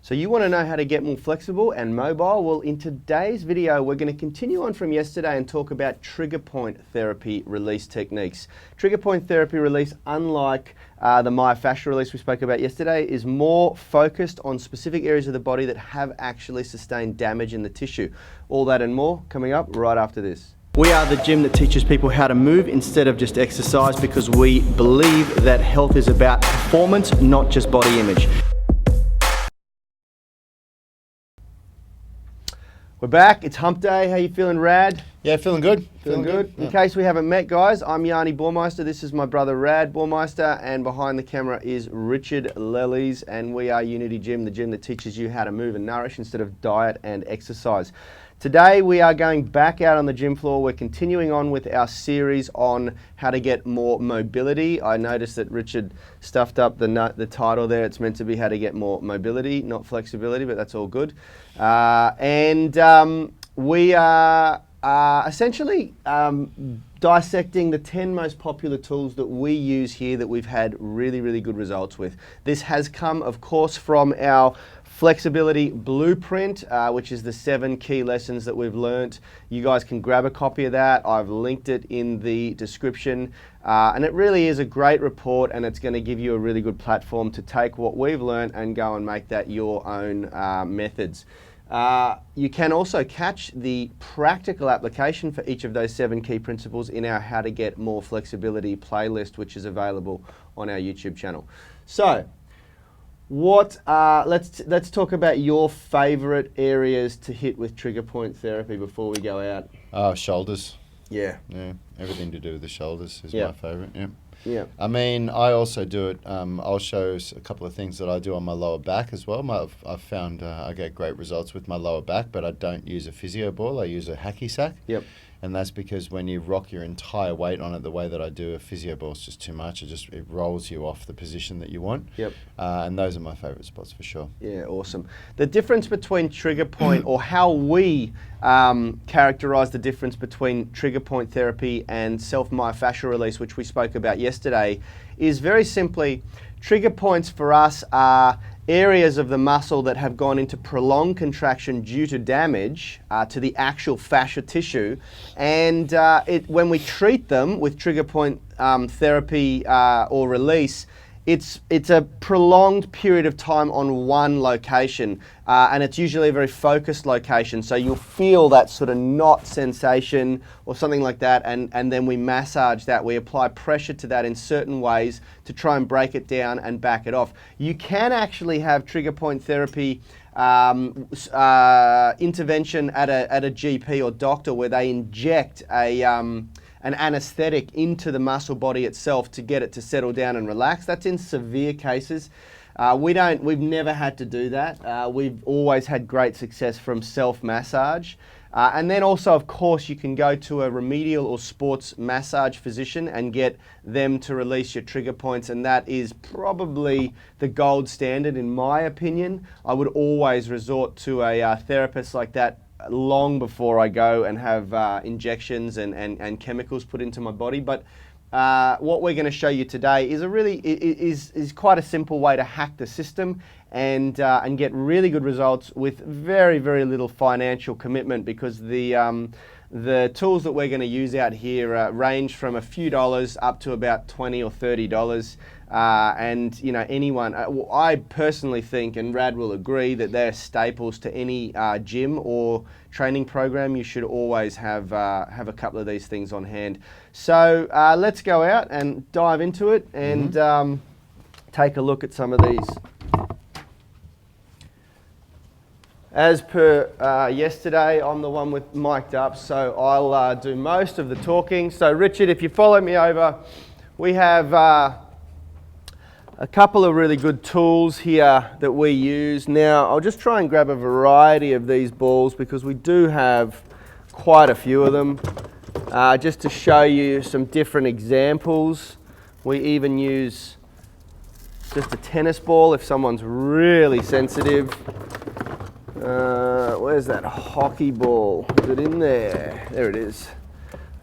So you want to know how to get more flexible and mobile? Well, in today's video, we're going to continue on from yesterday and talk about trigger point therapy release techniques. Trigger point therapy release, unlike the myofascial release we spoke about yesterday, is more focused on specific areas of the body that have actually sustained damage in the tissue. All that and more coming up right after this. We are the gym that teaches people how to move instead of just exercise, because we believe that health is about performance, not just body image. We're back, it's hump day. How you feeling, Rad? Yeah, feeling good. Feeling good? Yeah. In case we haven't met, guys, I'm Yanni Bormeister. This is my brother, Rad Bormeister, and behind the camera is Richard Lellies, and we are Unity Gym, the gym that teaches you how to move and nourish instead of diet and exercise. Today we are going back out on the gym floor. We're continuing on with our series on how to get more mobility. I noticed that Richard stuffed up the title there. It's meant to be how to get more mobility, not flexibility, but that's all good. We are essentially dissecting the 10 most popular tools that we use here that we've had really, really good results with. This has come, of course, from our flexibility blueprint, which is the 7 key lessons that we've learnt. You guys can grab a copy of that. I've linked it in the description. And it really is a great report, and it's going to give you a really good platform to take what we've learnt and go and make that your own methods. You can also catch the practical application for each of those 7 key principles in our How to Get More Flexibility playlist, which is available on our YouTube channel. So, let's talk about your favorite areas to hit with trigger point therapy before we go out. Shoulders. Yeah. Yeah, everything to do with the shoulders is Yeah. my favorite. Yeah. Yeah. I mean, I also do it. I'll show a couple of things that I do on my lower back as well. I've found I get great results with my lower back, but I don't use a physio ball. I use a hacky sack. Yep. And that's because when you rock your entire weight on it the way that I do, a physio ball is just too much. It rolls you off the position that you want. Yep. And those are my favorite spots for sure. Yeah, awesome. The difference between trigger point, or how we characterize the difference between trigger point therapy and self-myofascial release, which we spoke about yesterday, is very simply, trigger points for us are areas of the muscle that have gone into prolonged contraction due to damage to the actual fascia tissue, and when we treat them with trigger point therapy or release, it's a prolonged period of time on one location, and it's usually a very focused location, so you'll feel that sort of knot sensation or something like that, and then we massage that. We apply pressure to that in certain ways to try and break it down and back it off. You can actually have trigger point therapy intervention at a GP or doctor, where they inject an anesthetic into the muscle body itself to get it to settle down and relax. That's in severe cases. We've never had to do that. We've always had great success from self-massage. And then also, of course, you can go to a remedial or sports massage physician and get them to release your trigger points, and that is probably the gold standard in my opinion. I would always resort to a therapist like that long before I go and have injections and chemicals put into my body. But what we're going to show you today is is quite a simple way to hack the system and get really good results with very, very little financial commitment, because the tools that we're going to use out here range from a few dollars up to about $20 or $30. And you know, anyone, I personally think, and Rad will agree, that they're staples to any gym or training program. You should always have a couple of these things on hand. So let's go out and dive into it and take a look at some of these. As per yesterday, I'm the one with mic'd up, so I'll do most of the talking. So Richard, if you follow me over, we have a couple of really good tools here that we use. Now, I'll just try and grab a variety of these balls because we do have quite a few of them, just to show you some different examples. We even use just a tennis ball if someone's really sensitive. Where's that hockey ball? Is it in there? There it is.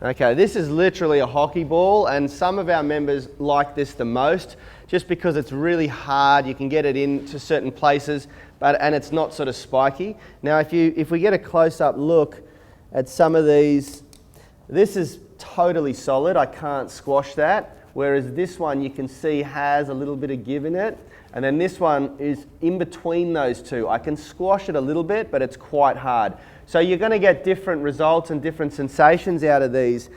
Okay, this is literally a hockey ball, and some of our members like this the most just because it's really hard. You can get it into certain places, and it's not sort of spiky. Now, if we get a close-up look at some of these, this is totally solid. I can't squash that, whereas this one you can see has a little bit of give in it, and then this one is in between those two. I can squash it a little bit, but it's quite hard. So you're going to get different results and different sensations out of these.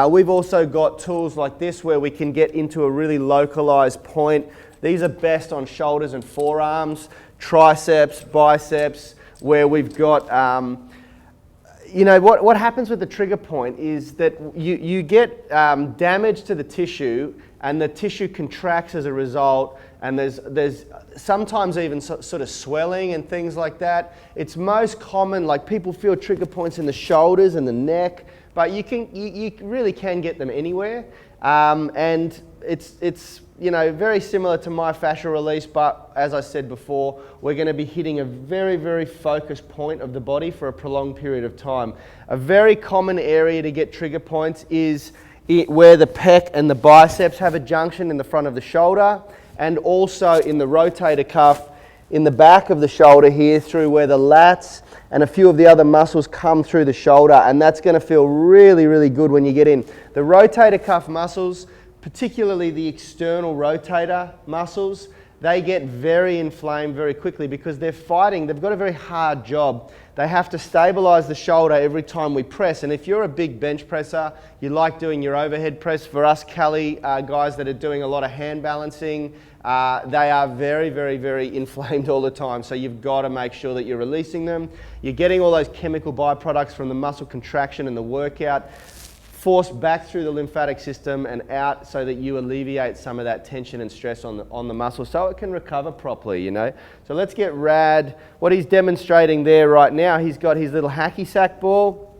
We've also got tools like this where we can get into a really localized point. These are best on shoulders and forearms, triceps, biceps, where we've got, you know, what happens with the trigger point is that you get damage to the tissue, and the tissue contracts as a result, and there's sometimes even sort of swelling and things like that. It's most common, like people feel trigger points in the shoulders and the neck, but you really can get them anywhere. And it's you know, very similar to myofascial release, but as I said before, we're going to be hitting a very, very focused point of the body for a prolonged period of time. A very common area to get trigger points is where the pec and the biceps have a junction in the front of the shoulder, and also in the rotator cuff in the back of the shoulder here, through where the lats and a few of the other muscles come through the shoulder, and that's going to feel really, really good when you get in. The rotator cuff muscles, particularly the external rotator muscles, they get very inflamed very quickly because they're fighting. They've got a very hard job. They have to stabilize the shoulder every time we press. And if you're a big bench presser, you like doing your overhead press. For us Cali guys that are doing a lot of hand balancing, they are very, very, very inflamed all the time. So you've got to make sure that you're releasing them. You're getting all those chemical byproducts from the muscle contraction and the workout forced back through the lymphatic system and out, so that you alleviate some of that tension and stress on the muscle so it can recover properly, you know. So let's get Rad. What he's demonstrating there right now, he's got his little hacky sack ball,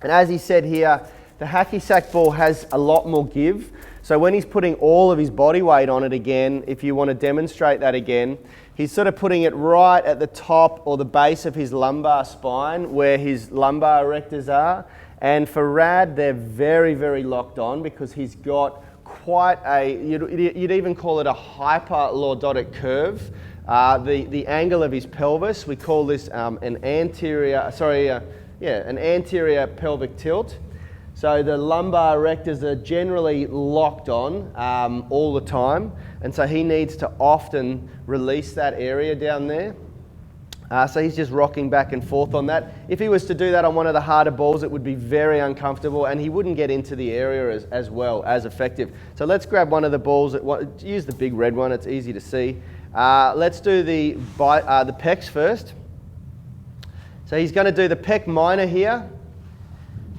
and as he said here, the hacky sack ball has a lot more give. So when he's putting all of his body weight on it again, if you want to demonstrate that again, he's sort of putting it right at the top or the base of his lumbar spine where his lumbar erectors are. And for Rad, they're very, very locked on because he's got quite a, you'd even call it a hyperlordotic curve. The angle of his pelvis, we call this an anterior pelvic tilt. So the lumbar erectors are generally locked on all the time, and so he needs to often release that area down there. So he's just rocking back and forth on that. If he was to do that on one of the harder balls, it would be very uncomfortable, and he wouldn't get into the area as well, as effective. So let's grab one of the balls. Use the big red one, it's easy to see. Let's do the pecs first. So he's going to do the pec minor here,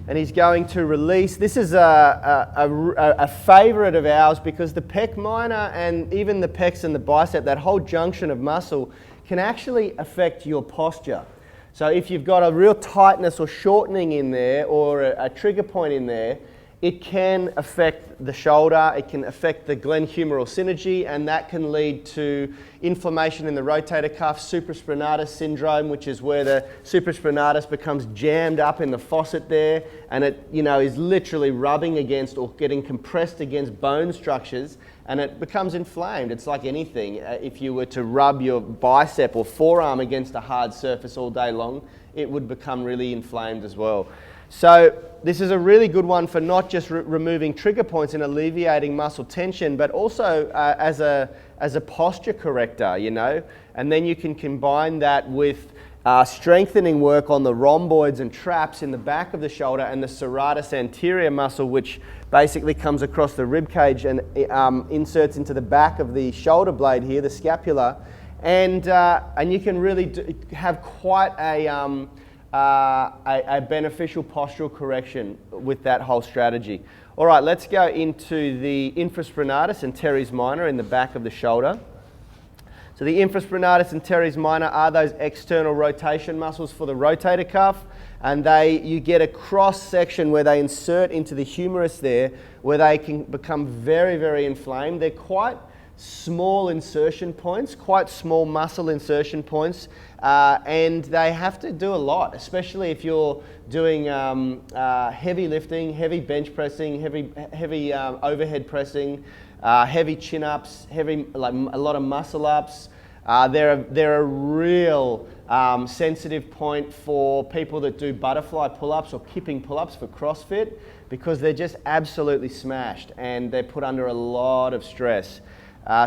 and he's going to release. This is a favorite of ours because the pec minor and even the pecs and the bicep, that whole junction of muscle, can actually affect your posture. So if you've got a real tightness or shortening in there, or a trigger point in there, it can affect the shoulder, it can affect the glenohumeral synergy, and that can lead to inflammation in the rotator cuff, supraspinatus syndrome, which is where the supraspinatus becomes jammed up in the faucet there, and it, you know, is literally rubbing against or getting compressed against bone structures, and it becomes inflamed. It's like anything. If you were to rub your bicep or forearm against a hard surface all day long, it would become really inflamed as well. So this is a really good one for not just removing trigger points and alleviating muscle tension, but also as a posture corrector, you know. And then you can combine that with strengthening work on the rhomboids and traps in the back of the shoulder and the serratus anterior muscle, which basically comes across the rib cage and inserts into the back of the shoulder blade here, the scapula, and you can really have quite a beneficial postural correction with that whole strategy. All right, let's go into the infraspinatus and teres minor in the back of the shoulder. So the infraspinatus and teres minor are those external rotation muscles for the rotator cuff, and you get a cross section where they insert into the humerus there, where they can become very, very inflamed. They're quite small insertion points, quite small muscle insertion points, and they have to do a lot, especially if you're doing heavy lifting, heavy bench pressing, heavy overhead pressing, heavy chin-ups, like a lot of muscle-ups. They're a real sensitive point for people that do butterfly pull-ups or kipping pull-ups for CrossFit, because they're just absolutely smashed and they're put under a lot of stress.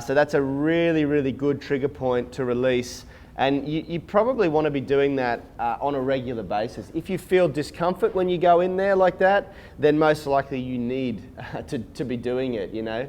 So that's a really, really good trigger point to release. And you probably want to be doing that on a regular basis. If you feel discomfort when you go in there like that, then most likely you need to be doing it, you know.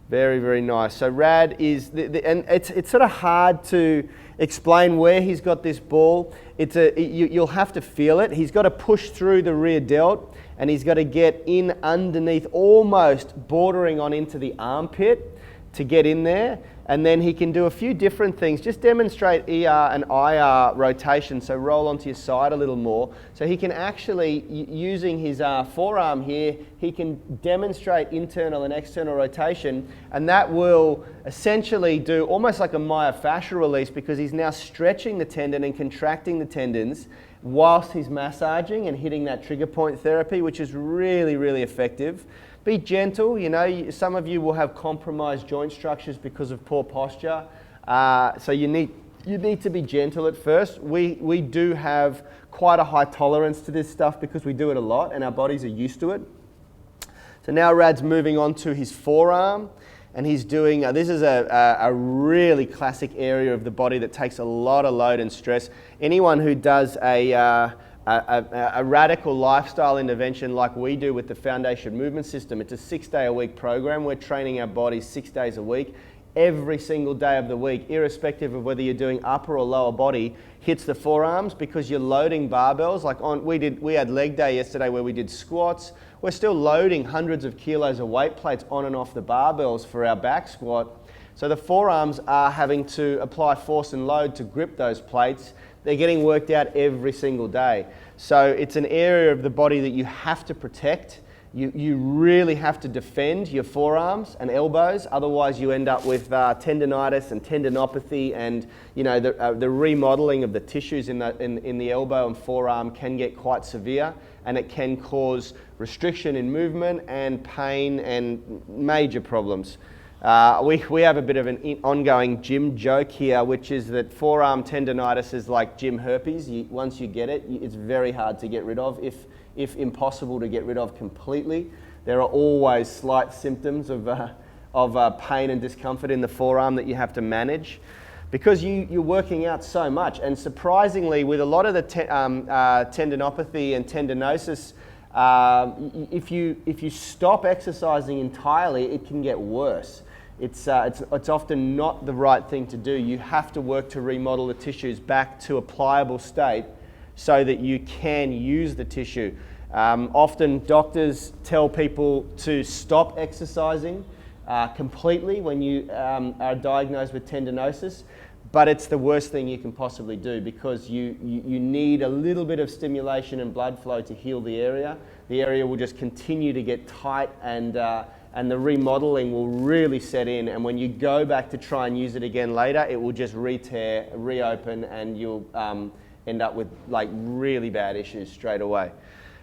Very, very nice. So Rad is, and it's sort of hard to explain where he's got this ball. You'll have to feel it. He's got to push through the rear delt, and he's got to get in underneath, almost bordering on into the armpit to get in there. And then he can do a few different things. Just demonstrate ER and IR rotation, so roll onto your side a little more. So he can actually, using his forearm here, he can demonstrate internal and external rotation, and that will essentially do almost like a myofascial release, because he's now stretching the tendon and contracting the tendons whilst he's massaging and hitting that trigger point therapy, which is really, really effective. Be gentle, you know, some of you will have compromised joint structures because of poor posture. So you need to be gentle at first. We do have quite a high tolerance to this stuff because we do it a lot and our bodies are used to it. So now Rad's moving on to his forearm, and he's doing, this is a really classic area of the body that takes a lot of load and stress. Anyone who does a radical lifestyle intervention like we do with the Foundation Movement System, it's a 6-day-a-week program. We're training our bodies 6 days a week. Every single day of the week, irrespective of whether you're doing upper or lower body, hits the forearms, because you're loading barbells. Like we had leg day yesterday where we did squats. We're still loading hundreds of kilos of weight plates on and off the barbells for our back squat. So the forearms are having to apply force and load to grip those plates. They're getting worked out every single day. So it's an area of the body that you have to protect. You really have to defend your forearms and elbows, otherwise you end up with tendonitis and tendinopathy, and you know the remodeling of the tissues in the elbow and forearm can get quite severe, and it can cause restriction in movement and pain and major problems. We have a bit of an ongoing gym joke here, which is that forearm tendonitis is like gym herpes. Once you get it, it's very hard to get rid of, if impossible to get rid of completely. There are always slight symptoms of pain and discomfort in the forearm that you have to manage, because you're working out so much. And surprisingly, with a lot of the tendinopathy and tendinosis, if you stop exercising entirely, it can get worse. It's often not the right thing to do. You have to work to remodel the tissues back to a pliable state so that you can use the tissue. Often doctors tell people to stop exercising completely when you are diagnosed with tendinosis, but it's the worst thing you can possibly do, because you need a little bit of stimulation and blood flow to heal the area. The area will just continue to get tight, and the remodeling will really set in, and when you go back to try and use it again later, it will just re-tear, reopen, and you'll end up with like really bad issues straight away.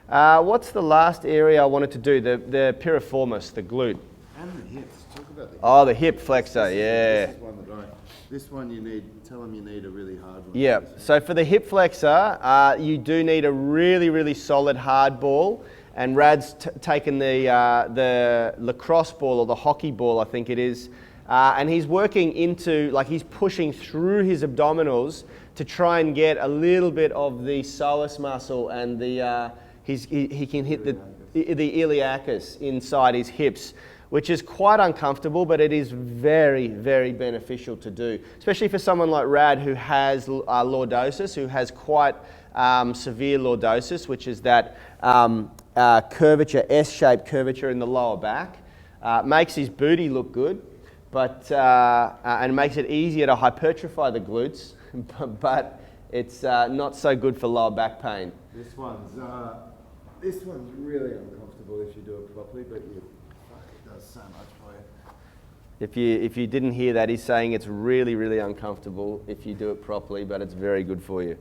What's the last area I wanted to do? The piriformis, the glute. And the hips. Talk about the hips. Oh, the hip flexor, yeah. This one you need, tell them you need a really hard one. Yeah, so for the hip flexor, you do need a really, really solid hard ball. And Rad's taken the lacrosse ball, or the hockey ball, I think it is, and he's working into, like he's pushing through his abdominals to try and get a little bit of the psoas muscle, and he can hit the iliacus inside his hips, which is quite uncomfortable, but it is very, very beneficial to do, especially for someone like Rad who has lordosis, who has quite severe lordosis, which is that curvature, S-shaped curvature in the lower back. Makes his booty look good, but and makes it easier to hypertrophy the glutes, but it's not so good for lower back pain. This one's really uncomfortable if you do it properly, but it does so much for you. If you didn't hear that, he's saying it's really, really uncomfortable if you do it properly, but it's very good for you.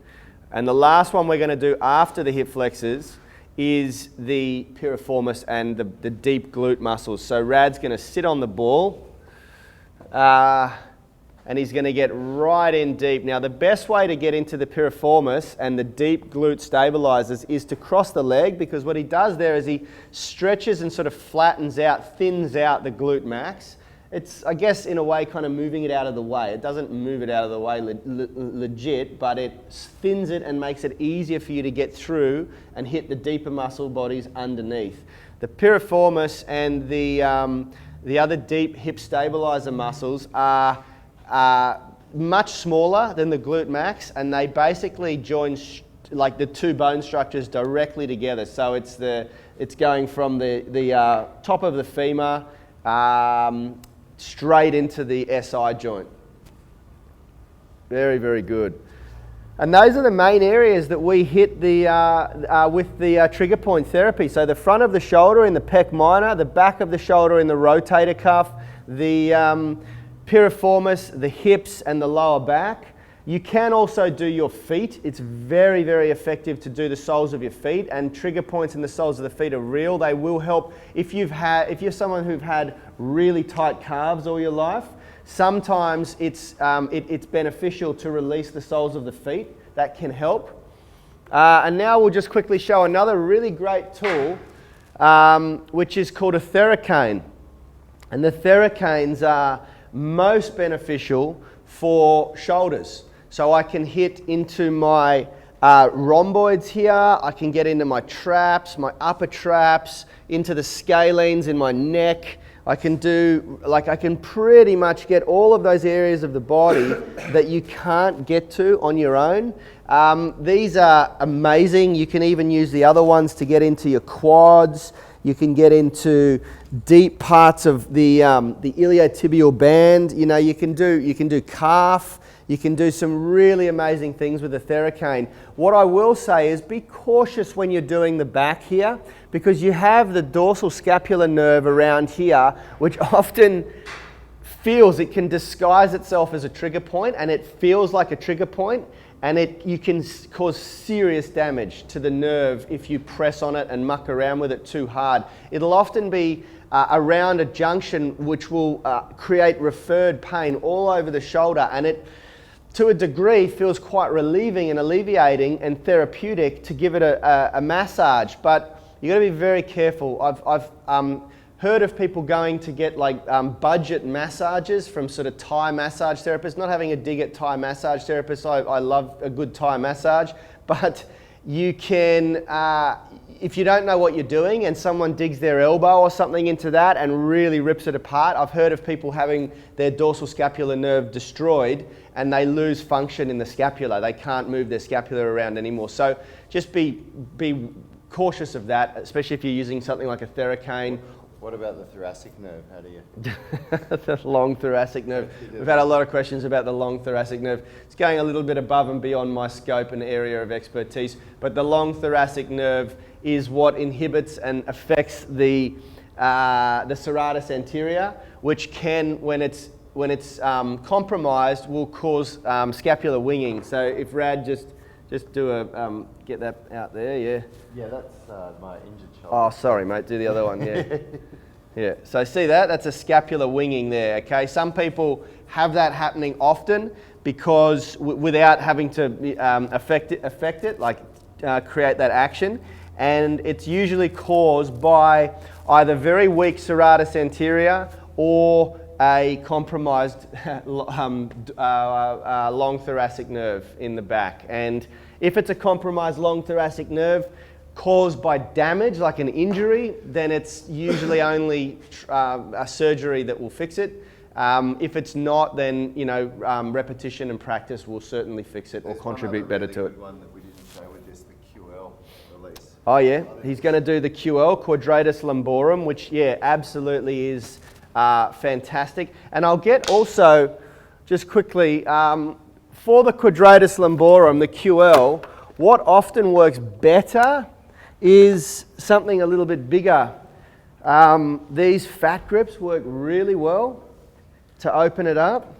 And the last one we're going to do after the hip flexors is the piriformis and the deep glute muscles. So Rad's going to sit on the ball, and he's going to get right in deep. Now, the best way to get into the piriformis and the deep glute stabilizers is to cross the leg, because what he does there is he stretches and sort of flattens out, thins out the glute max. It's, I guess, in a way, kind of moving it out of the way. It doesn't move it out of the way legit, but it thins it and makes it easier for you to get through and hit the deeper muscle bodies underneath. The piriformis and the other deep hip stabilizer muscles are much smaller than the glute max, and they basically join like the two bone structures directly together. So it's going from the top of the femur straight into the SI joint. Very, very good. And those are the main areas that we hit with the trigger point therapy. So the front of the shoulder in the pec minor, the back of the shoulder in the rotator cuff, the piriformis, the hips, and the lower back. You can also do your feet. It's very, very effective to do the soles of your feet, and trigger points in the soles of the feet are real. They will help if you're someone who've had really tight calves all your life. Sometimes it's beneficial to release the soles of the feet. That can help. And now we'll just quickly show another really great tool, which is called a theracane. And the theracanes are most beneficial for shoulders. So I can hit into my rhomboids here, I can get into my traps, my upper traps, into the scalenes in my neck. I can pretty much get all of those areas of the body that you can't get to on your own. These are amazing. You can even use the other ones to get into your quads. You can get into deep parts of the iliotibial band. You know, you can do calf. You can do some really amazing things with the theracane. What I will say is be cautious when you're doing the back here, because you have the dorsal scapular nerve around here, which often it can disguise itself as a trigger point, and it feels like a trigger point, and you can cause serious damage to the nerve if you press on it and muck around with it too hard. It'll often be around a junction which will create referred pain all over the shoulder, and it, to a degree, feels quite relieving and alleviating and therapeutic to give it a massage. But you've got to be very careful. I've heard of people going to get like budget massages from sort of Thai massage therapists. Not having a dig at Thai massage therapists, I love a good Thai massage, but you can, if you don't know what you're doing and someone digs their elbow or something into that and really rips it apart, I've heard of people having their dorsal scapular nerve destroyed and they lose function in the scapula. They can't move their scapula around anymore. So just be cautious of that, especially if you're using something like a theracane. What about the thoracic nerve? How do you? The long thoracic nerve. We've had a lot of questions about the long thoracic nerve. It's going a little bit above and beyond my scope and area of expertise, but the long thoracic nerve is what inhibits and affects the serratus anterior, which can, when it's compromised, will cause scapular winging. So if Rad just do get that out there, yeah. Yeah, that's my injured shoulder. Oh, sorry, mate. Do the other one, yeah. Yeah. So see that? That's a scapular winging there. Okay. Some people have that happening often because without having to affect it, like create that action, and it's usually caused by either very weak serratus anterior or a compromised long thoracic nerve in the back. And if it's a compromised long thoracic nerve caused by damage, like an injury, then it's usually only a surgery that will fix it. If it's not, then repetition and practice will certainly fix it or contribute better to it. One that we didn't show with this, the QL release. Oh yeah, he's going to do the QL, Quadratus lumborum, which absolutely is fantastic. And I'll get also, just quickly, for the Quadratus lumborum, the QL, what often works better is something a little bit bigger. These fat grips work really well. to open it up.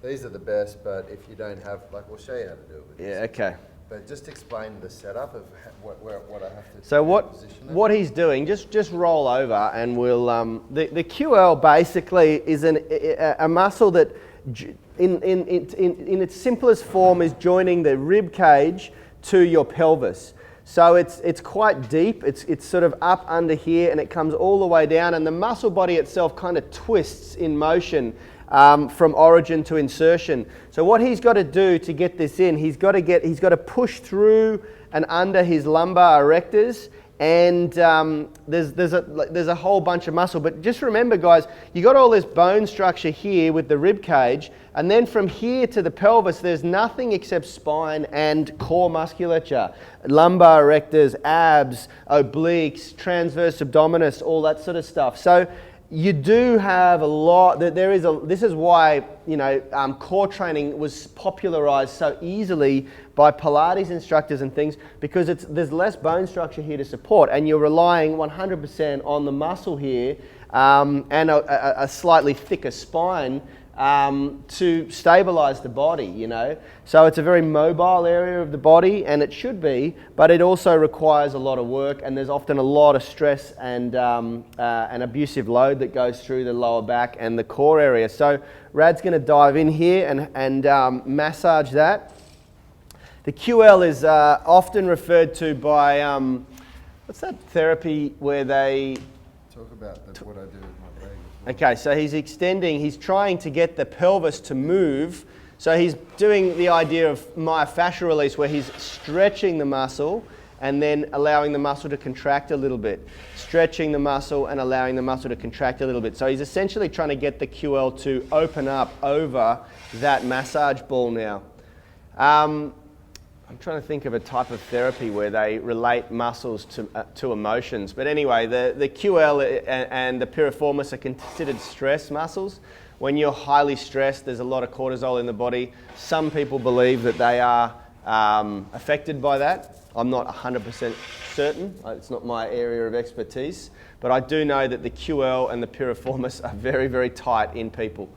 These are the best, but if you don't have, like, we'll show you how to do it with Yeah, this. okay. But just explain the setup of what I have to So position it. what he's doing, just roll over and we'll, the QL basically is a muscle that in its simplest form is joining the rib cage to your pelvis. So it's quite deep, it's sort of up under here and it comes all the way down, and the muscle body itself kind of twists in motion from origin to insertion. So what he's got to do to get this in, he's got to push through and under his lumbar erectors, and there's a whole bunch of muscle. But just remember, guys, you got all this bone structure here with the rib cage, and then from here to the pelvis, there's nothing except spine and core musculature, lumbar erectors, abs, obliques, transverse abdominis, all that sort of stuff. So you do have a lot. This is why, you know, core training was popularized so easily by Pilates instructors and things, because there's less bone structure here to support, and you're relying 100% on the muscle here and a slightly thicker spine to stabilize the body, you know. So it's a very mobile area of the body, and it should be, but it also requires a lot of work, and there's often a lot of stress and an abusive load that goes through the lower back and the core area. So Rad's going to dive in here and massage that. The QL is often referred to by, what's that therapy where they... Talk about what I do with my leg as well. Okay, so he's trying to get the pelvis to move. So he's doing the idea of myofascial release, where he's stretching the muscle and then allowing the muscle to contract a little bit. Stretching the muscle and allowing the muscle to contract a little bit. So he's essentially trying to get the QL to open up over that massage ball now. I'm trying to think of a type of therapy where they relate muscles to emotions. But anyway, the QL and the piriformis are considered stress muscles. When you're highly stressed, there's a lot of cortisol in the body. Some people believe that they are affected by that. I'm not 100% certain. It's not my area of expertise. But I do know that the QL and the piriformis are very, very tight in people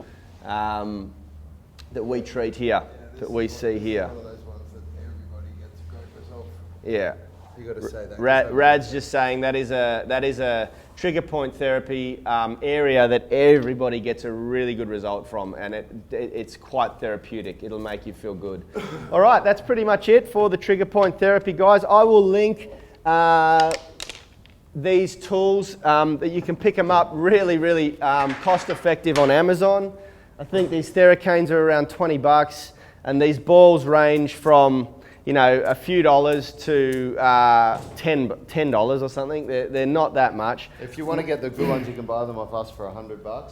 that we treat here, that we see here. Yeah. You got to say that. Rad's just saying that is a trigger point therapy area that everybody gets a really good result from, and it's quite therapeutic. It'll make you feel good. All right, that's pretty much it for the trigger point therapy, guys. I will link these tools that you can pick them up really, really cost effective on Amazon. I think these theracanes are around $20, and these balls range from, you know, a few dollars to $10 or something. They're not that much. If you want to get the good ones, you can buy them off us for $100.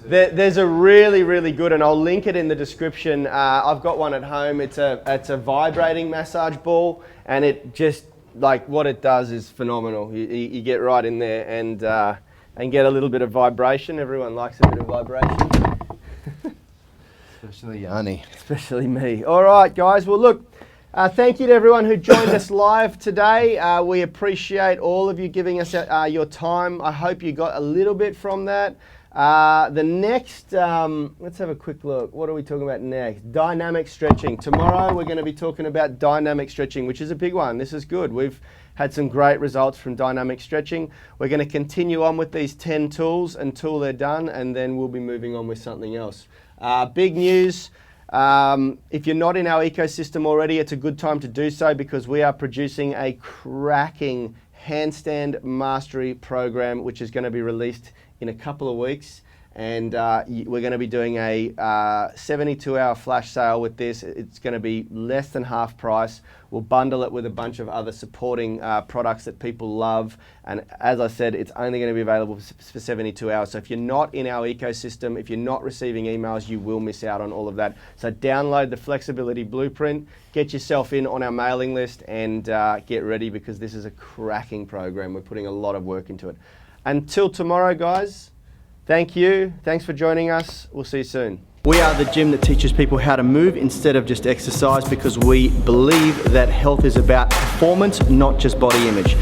There's a really, really good, and I'll link it in the description. I've got one at home. It's a vibrating massage ball, and it just, like, what it does is phenomenal. You get right in there and get a little bit of vibration. Everyone likes a bit of vibration. Especially Yanni. Especially me. All right, guys. Well, look, thank you to everyone who joined us live today. We appreciate all of you giving us your time. I hope you got a little bit from that. The next, let's have a quick look. What are we talking about next? Dynamic stretching. Tomorrow we're going to be talking about dynamic stretching, which is a big one. This is good. We've had some great results from dynamic stretching. We're going to continue on with these 10 tools until they're done, and then we'll be moving on with something else. Big news, if you're not in our ecosystem already, it's a good time to do so, because we are producing a cracking handstand mastery program, which is going to be released in a couple of weeks. And we're going to be doing a 72-hour flash sale with this. It's going to be less than half price. We'll bundle it with a bunch of other supporting products that people love. And as I said, it's only going to be available for 72 hours. So if you're not in our ecosystem, if you're not receiving emails, you will miss out on all of that. So download the Flexibility Blueprint, get yourself in on our mailing list, and get ready, because this is a cracking program. We're putting a lot of work into it. Until tomorrow, guys. Thank you. Thanks for joining us. We'll see you soon. We are the gym that teaches people how to move instead of just exercise, because we believe that health is about performance, not just body image.